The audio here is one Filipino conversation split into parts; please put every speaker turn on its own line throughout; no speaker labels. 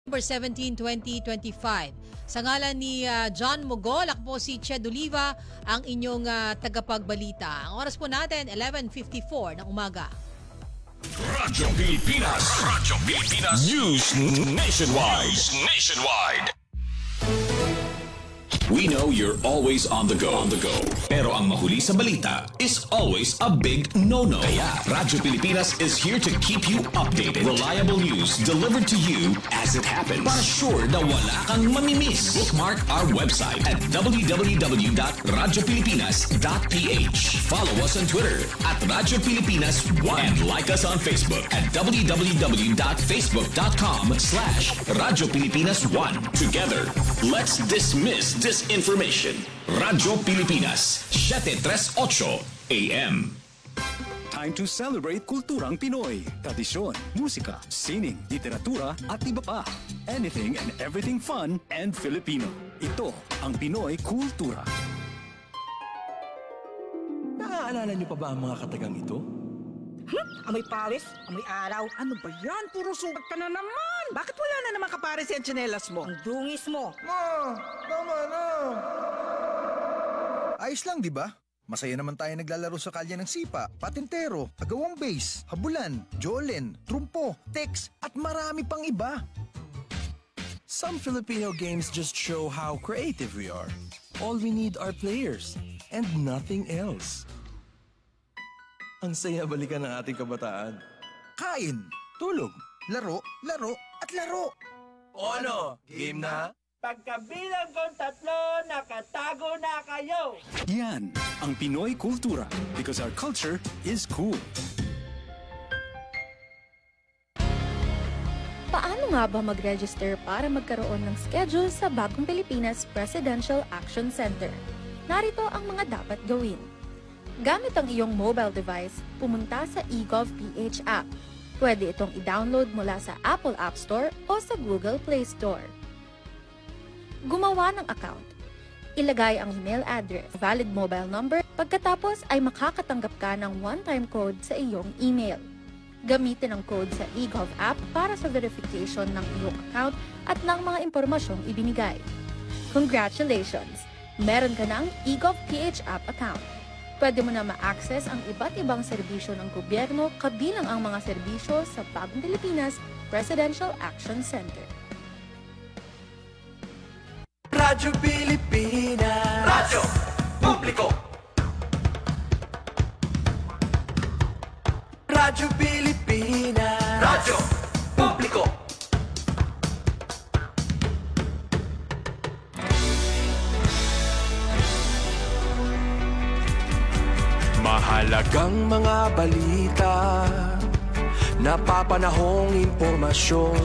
November 17, 2025. Sa ngalan ni John Mogol, ako po si Ched Oliva, ang inyong tagapagbalita. Ang oras po natin, 11:54 ng umaga.
Radyo Pilipinas. Radyo Pilipinas. News Nationwide. We know you're always on the go. Pero ang mahuli sa balita is always a big no-no. Kaya Radyo Pilipinas is here to keep you updated. Reliable news delivered to you as it happens. Para sure na wala kang mamimiss. Bookmark our website at www.radiopilipinas.ph. Follow us on Twitter at Radyo Pilipinas 1 and like us on Facebook at www.facebook.com/Radyo Pilipinas 1. Together, let's dismiss disinformation. Radyo Pilipinas, 738 AM.
Time to celebrate kulturang Pinoy. Tradisyon, musika, sining, literatura at iba pa. Anything and everything fun and Filipino. Ito ang Pinoy Kultura.
Naaalala niyo pa ba ang mga katagang ito?
Amoy pawis, amoy araw.
Ano ba yan? Puro sugat ka na naman. Bakit wala na naman kapares yung tsinelas mo?
Ang dungis mo.
Ma, tama na. Ayos lang, di ba? Masaya naman tayo naglalaro sa kalye ng sipa, patintero, agawang base, habulan, jolen, trumpo, text, at marami pang iba.
Some Filipino games just show how creative we are. All we need are players and nothing else. Ang saya balikan ng ating kabataan.
Kain,
Tulog.
laro, laro, at laro.
O ano? Game na?
Pagkabilang kong 3, nakatago na kayo.
Yan ang Pinoy Kultura because our culture is cool.
Paano nga ba mag-register para magkaroon ng schedule sa Bagong Pilipinas Presidential Action Center? Narito ang mga dapat gawin. Gamit ang iyong mobile device, pumunta sa eGov.ph app. Pwede itong i-download mula sa Apple App Store o sa Google Play Store. Gumawa ng account. Ilagay ang email address, valid mobile number, pagkatapos ay makakatanggap ka ng one-time code sa iyong email. Gamitin ang code sa eGov app para sa verification ng iyong account at ng mga impormasyong ibinigay. Congratulations! Meron ka ng eGov.ph app account. Pwede mo na ma-access ang iba't ibang serbisyo ng gobyerno kabilang ang mga serbisyo sa Bagong Pilipinas Presidential Action Center.
Radyo Pilipinas. Radyo Publiko. Radyo Pilipinas. Radyo Publiko. Mahalagang mga balita, napapanahong impormasyon.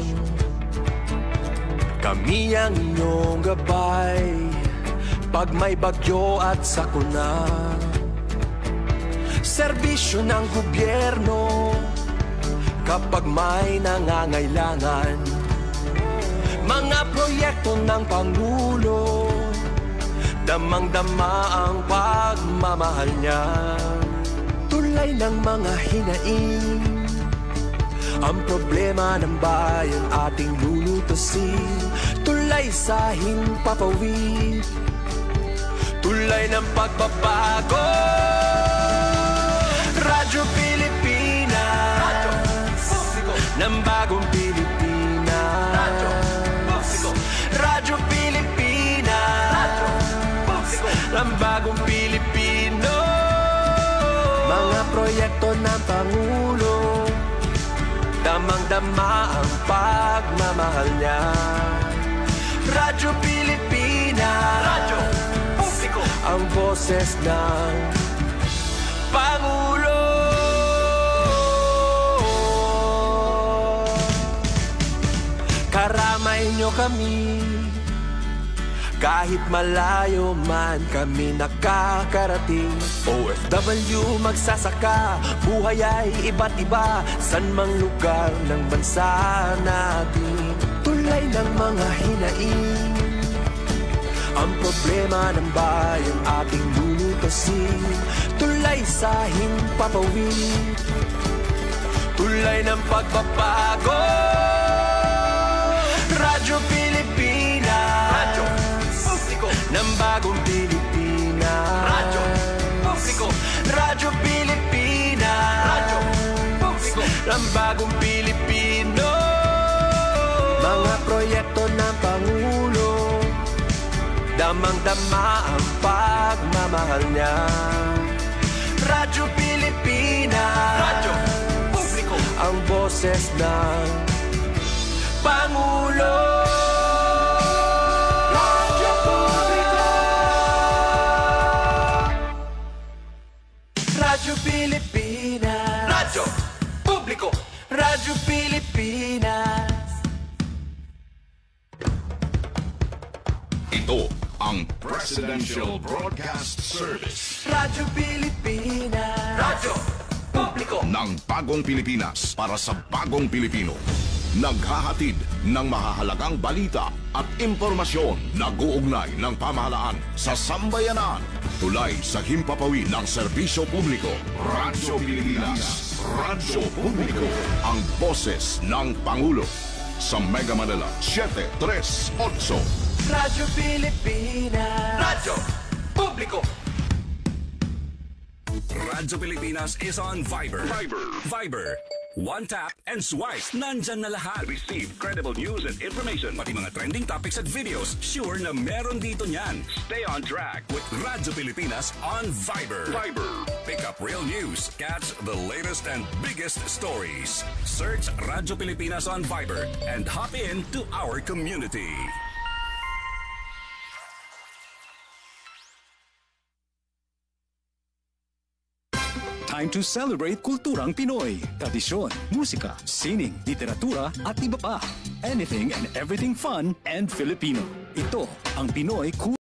Kami ang inyong gabay pag may bagyo at sakuna. Serbisyo ng gobyerno kapag may nangangailangan. Mga proyekto ng Pangulo, damang-dama ang pagmamahal niya. Tulay ng mga hinaing, ang problema ng bayan ating lulutasin. Tulay sa himpapawid, tulay ng pagbabago. Radyo Pilipinas, Radyo Publiko ng Bagong Pilipinas. Radyo Publiko, Radyo Pilipinas, Radyo Publiko ng Bagong Pilipino. Mga proyekto ng Pangulo, damang-dama ang pagmamahal niya. Radyo Pilipinas, Radyo Publiko, ang boses ng Pangulo. Karamay niyo kami, kahit malayo man kami nakakarating. OFW magsasaka, buhay ay iba't iba, san mang lugar ng bansa natin. Tulay ng mga hinaing, ang problema ng bayan ating lulutasin. Tulay sa himpapawid, tulay ng pagbabago. Radyo
Radyo Pilipinas. Radyo Publiko ng bagong Pilipinas. Radyo Publiko. Radyo Pilipinas. Radyo Publiko ng bagong Pilipino. Mga proyekto ng Pangulo, damang-dama ang pagmamahal niya. Radyo Pilipinas. Radyo Publiko. Ang boses ng Pangulo. Radyo Publiko. Radyo Pilipinas. Radyo Publiko. Radyo Pilipinas.
Ito ang Presidential Broadcast Service.
Radyo Pilipinas. Radyo Publiko.
Ng bagong Pilipinas para sa bagong Pilipino. Naghahatid ng mahahalagang balita at impormasyon na guugnay ng pamahalaan sa sambayanan. Tulay sa himpapawid ng serbisyo publiko. Radyo Pilipinas. Radyo Publiko. Ang boses ng Pangulo. Sa Mega Manila, 738.
Radyo Pilipinas. Radyo Publiko.
Radyo Pilipinas is on Viber. Viber. One tap and swipe. Nandyan na lahat. Receive credible news and information. Pati mga trending topics at videos. Sure na meron dito niyan. Stay on track with Radyo Pilipinas on Viber. Pick up real news. Catch the latest and biggest stories. Search Radyo Pilipinas on Viber and hop in to our community. Time to celebrate kulturang Pinoy. Tradisyon, musika, sining, literatura at iba pa. Anything and everything fun and Filipino. Ito ang Pinoy Cool.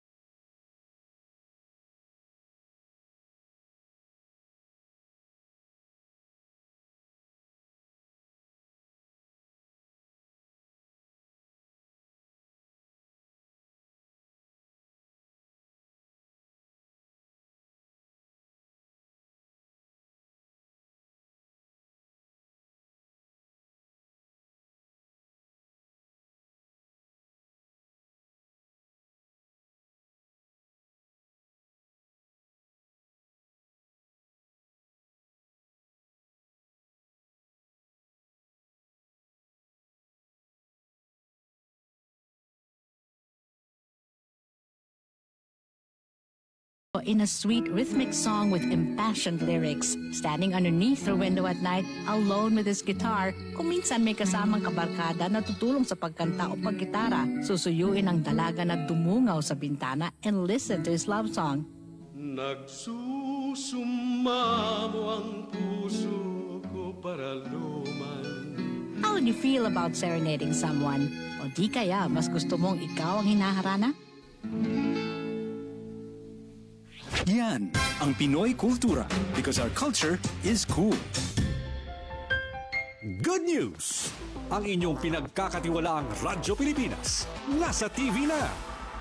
In a sweet rhythmic song with impassioned lyrics, standing underneath her window at night, alone with his guitar, kung minsan may kasamang kabarkada na tutulong sa pagkanta o paggitara, susuyuin ang dalaga na dumungaw sa bintana and listen to his love song.
Nagsusumamo ang puso ko para luman.
How would you feel about serenading someone? O di kaya mas gusto mong ikaw ang hinaharana?
Yan ang Pinoy kultura because our culture is cool.
Good news! Ang inyong pinagkakatiwalaang Radyo Pilipinas nasa TV na.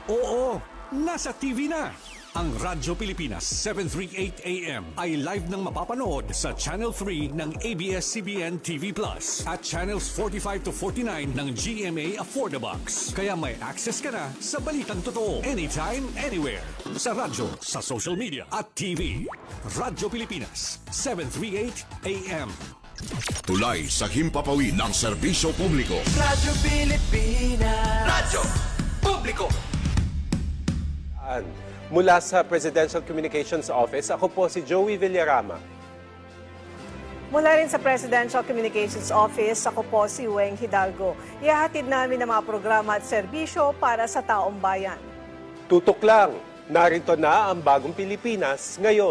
Oo, nasa TV na. Ang Radyo Pilipinas 738 AM ay live nang mapapanood sa Channel 3 ng ABS-CBN TV Plus at Channels 45 to 49 ng GMA Affordabox. Kaya may access ka na sa balitang totoo anytime, anywhere. Sa radyo, sa social media at TV. Radyo Pilipinas 738 AM.
Tulay sa himpapawid ng serbisyo publiko.
Radyo Pilipinas. Radyo Publiko.
Mula sa Presidential Communications Office, ako po si Joey Villarama.
Mula rin sa Presidential Communications Office, ako po si Weng Hidalgo. Ihahatid namin ang mga programa at serbisyo para sa taong bayan.
Tutok lang, narito na ang bagong Pilipinas ngayon.